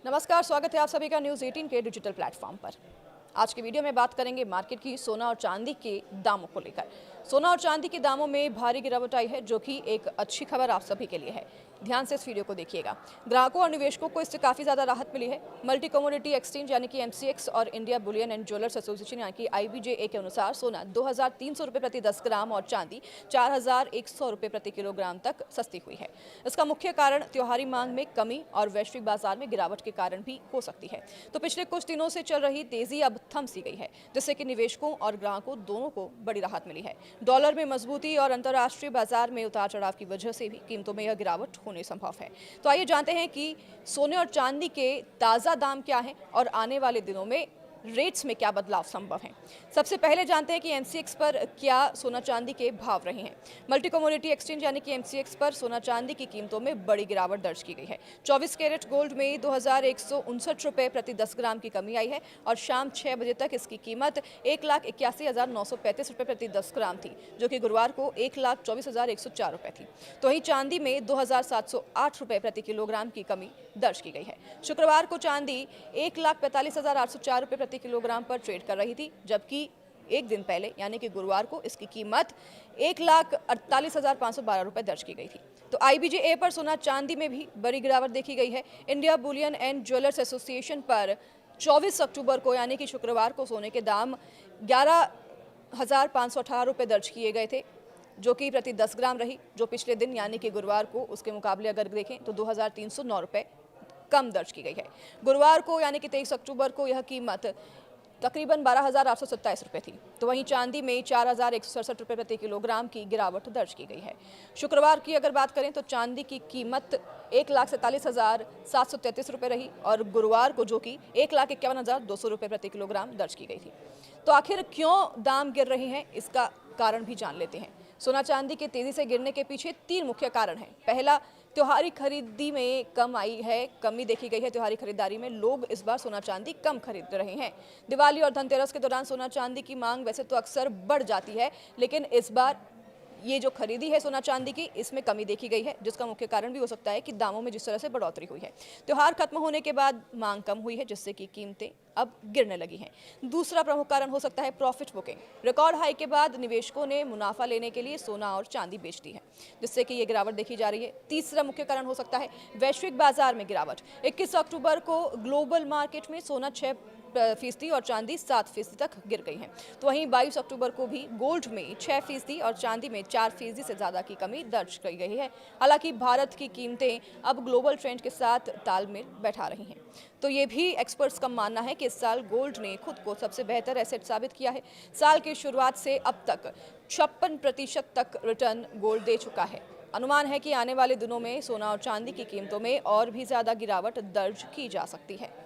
नमस्कार, स्वागत है आप सभी का न्यूज़ 18 के डिजिटल प्लेटफॉर्म पर। आज की वीडियो में बात करेंगे मार्केट की सोना और चांदी के दामों को लेकर। सोना और चांदी के दामों में भारी गिरावट आई है, जो कि एक अच्छी खबर आप सभी के लिए है। ध्यान से इस वीडियो को देखिएगा। ग्राहकों और निवेशकों को इससे काफ़ी ज़्यादा राहत मिली है। मल्टी कमोडिटी एक्सचेंज यानी कि एमसीएक्स और India Boolean and jewellers association यानी कि आईबीजेए के अनुसार सोना 2300 रुपये प्रति 10 ग्राम और चांदी 4100 रुपये प्रति किलोग्राम तक सस्ती हुई है। इसका मुख्य कारण त्योहारी मांग में कमी और वैश्विक बाजार में गिरावट के कारण भी हो सकती है। तो पिछले कुछ दिनों से चल रही तेजी अब थम सी गई है, जिससे कि निवेशकों और ग्राहकों दोनों को बड़ी राहत मिली है। डॉलर में मजबूती और अंतर्राष्ट्रीय बाजार में उतार चढ़ाव की वजह से भी कीमतों में यह गिरावट होने संभव है। तो आइए जानते हैं कि सोने और चांदी के ताज़ा दाम क्या हैं और आने वाले दिनों में रेट्स में क्या बदलाव संभव है। सबसे पहले जानते हैं कि एमसीएक्स पर क्या सोना चांदी के भाव रहे हैं। मल्टी कमोडिटी एक्सचेंज यानी कि एमसीएक्स पर सोना चांदी की कीमतों में बड़ी गिरावट दर्ज की गई है। 24 कैरेट गोल्ड में 2159 रुपये प्रति 10 ग्राम की कमी आई है और शाम 6 बजे तक इसकी कीमत 1,81,935 रुपये प्रति 10 ग्राम थी, जो कि गुरुवार को 1,24,104 रुपये थी। तो वहीं चांदी में 2,708 रुपये प्रति किलोग्राम की कमी दर्ज की गई है। शुक्रवार को चांदी 1,45,804 रुपये प्रति किलोग्राम पर ट्रेड कर रही थी, जबकि एक दिन पहले यानी कि गुरुवार को इसकी कीमत 1,48,512 रुपये दर्ज की गई थी। तो आईबीजेए पर सोना चांदी में भी बड़ी गिरावट देखी गई है। India Boolean and jewellers association पर 24 अक्टूबर को यानी कि शुक्रवार को सोने के दाम 11,518 रुपये दर्ज किए गए थे, जो कि प्रति 10 ग्राम रही, जो पिछले दिन यानी कि गुरुवार को उसके मुकाबले अगर देखें तो 2,309 रुपये कम दर्ज की गई है। गुरुवार को यानी कि 23 अक्टूबर को यह कीमत तकरीबन 12,827 रुपये थी। तो वहीं चांदी में 4,167 रुपये प्रति किलोग्राम की गिरावट दर्ज की गई है। शुक्रवार की अगर बात करें तो चांदी की कीमत 1,47,733 रुपये रही और गुरुवार को जो कि 1,51,200 रुपये प्रति किलोग्राम दर्ज की गई थी। तो आखिर क्यों दाम गिर रहे हैं, इसका कारण भी जान लेते हैं। सोना चांदी के तेजी से गिरने के पीछे 3 मुख्य कारण हैं। पहला, त्योहारी खरीदी में कमी देखी गई है। त्योहारी खरीदारी में लोग इस बार सोना चांदी कम खरीद रहे हैं। दिवाली और धनतेरस के दौरान सोना चांदी की मांग वैसे तो अक्सर बढ़ जाती है, लेकिन इस बार ये जो खरीदी है सोना चांदी की, इसमें कमी देखी गई है, जिसका मुख्य कारण भी हो सकता है कि दामों में जिस तरह से बढ़ोतरी हुई है। त्योहार खत्म होने के बाद मांग कम हुई है, जिससे कि कीमतें अब गिरने लगी हैं। दूसरा प्रमुख कारण हो सकता है प्रॉफिट बुकिंग। रिकॉर्ड हाई के बाद निवेशकों ने मुनाफा लेने के लिए सोना और चांदी बेच दी है, जिससे कि ये गिरावट देखी जा रही है। तीसरा मुख्य कारण हो सकता है वैश्विक बाजार में गिरावट। 21 अक्टूबर को ग्लोबल मार्केट में सोना 6% और चांदी 7% तक गिर गई है। तो वहीं 22 अक्टूबर को भी गोल्ड में 6% और चांदी में 4% से ज़्यादा की कमी दर्ज की गई है। हालांकि भारत की कीमतें अब ग्लोबल ट्रेंड के साथ तालमेल बैठा रही हैं। तो ये भी एक्सपर्ट्स का मानना है कि इस साल गोल्ड ने खुद को सबसे बेहतर एसेट साबित किया है। साल की शुरुआत से अब तक 56% तक रिटर्न गोल्ड दे चुका है। अनुमान है कि आने वाले दिनों में सोना और चांदी की कीमतों में और भी ज़्यादा गिरावट दर्ज की जा सकती है।